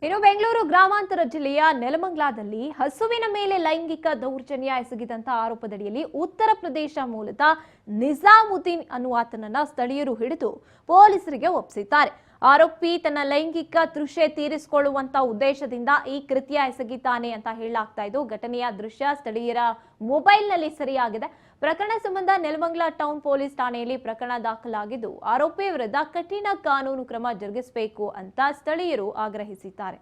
ಇನ್ನು ಬೆಂಗಳೂರು ಗ್ರಾಮಾಂತರ ಜಿಲ್ಲೆಯ ನೆಲಮಂಗಲದಲ್ಲಿ ಹಸುವಿನ ಮೇಲೆ ಲೈಂಗಿಕ ದೌರ್ಜನ್ಯ ಎಸಗಿದಂತಹ ಆರೋಪದಡಿಯಲ್ಲಿ ಉತ್ತರ ಪ್ರದೇಶ ಮೂಲದ ನಿಜಾಮುದ್ದೀನ್ ಅನ್ನುವಾತನನ್ನ ಸ್ಥಳೀಯರು ಹಿಡಿದು ಪೊಲೀಸರಿಗೆ ಒಪ್ಪಿಸಿದ್ದಾರೆ. ಆರೋಪಿ ತನ್ನ ಲೈಂಗಿಕ ತೃಷೆ ತೀರಿಸಿಕೊಳ್ಳುವಂತ ಉದ್ದೇಶದಿಂದ ಈ ಕೃತ್ಯ ಎಸಗಿದ್ದಾನೆ ಅಂತ ಹೇಳಲಾಗ್ತಾ ಇದ್ದು, ಘಟನೆಯ ದೃಶ್ಯ ಸ್ಥಳೀಯರ ಮೊಬೈಲ್ನಲ್ಲಿ ಸೆರೆಯಾಗಿದೆ. ಪ್ರಕರಣ ಸಂಬಂಧ ನೆಲಮಂಗಲ ಟೌನ್ ಪೊಲೀಸ್ ಠಾಣೆಯಲ್ಲಿ ಪ್ರಕರಣ ದಾಖಲಾಗಿದ್ದು, ಆರೋಪಿ ವಿರುದ್ಧ ಕಠಿಣ ಕಾನೂನು ಕ್ರಮ ಜರುಗಿಸಬೇಕು ಅಂತ ಸ್ಥಳೀಯರು ಆಗ್ರಹಿಸಿದ್ದಾರೆ.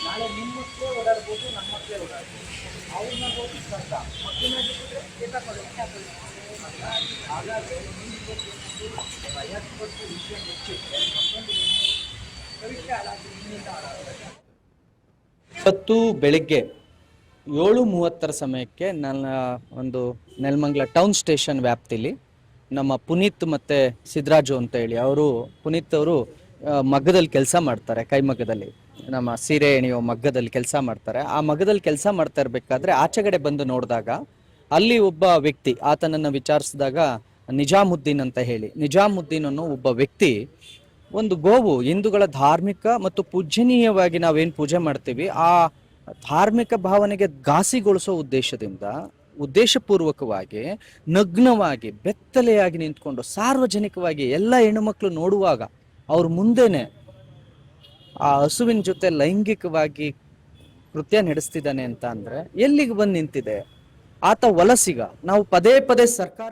ನಾಳೆ ನಿಮ್ಮ ಮಕ್ಕಳೇ ಓಡಾಡ್ಬೋದು, ನಮ್ಮ ಮಕ್ಕಳೇ ಓಡಾಡ್ಬೋದು. ಅವ್ರನ್ನ ಹೋಗಿ ಕಷ್ಟ ಮಕ್ಕಳನ್ನ ಹಾಗಾದರೆ ವಯಸ್ಸು ವಿಷಯ ಮುಚ್ಚಿಟ್ಟರೆ ಮತ್ತೊಂದು ಭವಿಷ್ಯ ಹಾಳಾಗಿ ನಿಮ್ಮಿಂದ ಹಾಳಾಗುತ್ತೆ. ಇವತ್ತು ಬೆಳಿಗ್ಗೆ 7:30 ಸಮಯಕ್ಕೆ ನನ್ನ ಒಂದು ನೆಲಮಂಗಲ ಟೌನ್ ಸ್ಟೇಷನ್ ವ್ಯಾಪ್ತಿಲಿ ನಮ್ಮ ಪುನೀತ್ ಮತ್ತು ಸಿದ್ದರಾಜು ಅಂತ ಹೇಳಿ ಪುನೀತ್ ಅವರು ಮಗ್ಗದಲ್ಲಿ ಕೆಲಸ ಮಾಡ್ತಾರೆ. ಕೈಮಗ್ಗದಲ್ಲಿ ನಮ್ಮ ಸೀರೆ ಎಣೆಯೋ ಮಗ್ಗದಲ್ಲಿ ಕೆಲಸ ಮಾಡ್ತಾರೆ. ಆ ಮಗ್ಗದಲ್ಲಿ ಕೆಲಸ ಮಾಡ್ತಾ ಇರಬೇಕಾದ್ರೆ ಆಚೆಗಡೆ ಬಂದು ನೋಡಿದಾಗ ಅಲ್ಲಿ ಒಬ್ಬ ವ್ಯಕ್ತಿ, ಆತನನ್ನು ವಿಚಾರಿಸಿದಾಗ ನಿಜಾಮುದ್ದೀನ್ ಅಂತ ಹೇಳಿ, ನಿಜಾಮುದ್ದೀನ್ ಅನ್ನೋ ಒಬ್ಬ ವ್ಯಕ್ತಿ ಒಂದು ಗೋವು, ಹಿಂದೂಗಳ ಧಾರ್ಮಿಕ ಮತ್ತು ಪೂಜನೀಯವಾಗಿ ನಾವೇನು ಪೂಜೆ ಮಾಡ್ತೀವಿ ಆ ಧಾರ್ಮಿಕ ಭಾವನೆಗೆ ಘಾಸಿಗೊಳಿಸೋ ಉದ್ದೇಶಪೂರ್ವಕವಾಗಿ ನಗ್ನವಾಗಿ ಬೆತ್ತಲೆಯಾಗಿ ನಿಂತ್ಕೊಂಡು ಸಾರ್ವಜನಿಕವಾಗಿ ಎಲ್ಲ ಹೆಣ್ಣುಮಕ್ಕಳು ನೋಡುವಾಗ ಅವ್ರ ಮುಂದೆನೆ ಆ ಹಸುವಿನ ಜೊತೆ ಲೈಂಗಿಕವಾಗಿ ಕೃತ್ಯ ನಡೆಸ್ತಿದ್ದಾನೆ ಅಂತ ಅಂದ್ರೆ ಎಲ್ಲಿಗೆ ಬಂದು ನಿಂತಿದೆ? ಆತ ವಲಸಿಗ. ನಾವು ಪದೇ ಪದೇ ಸರ್ಕಾರ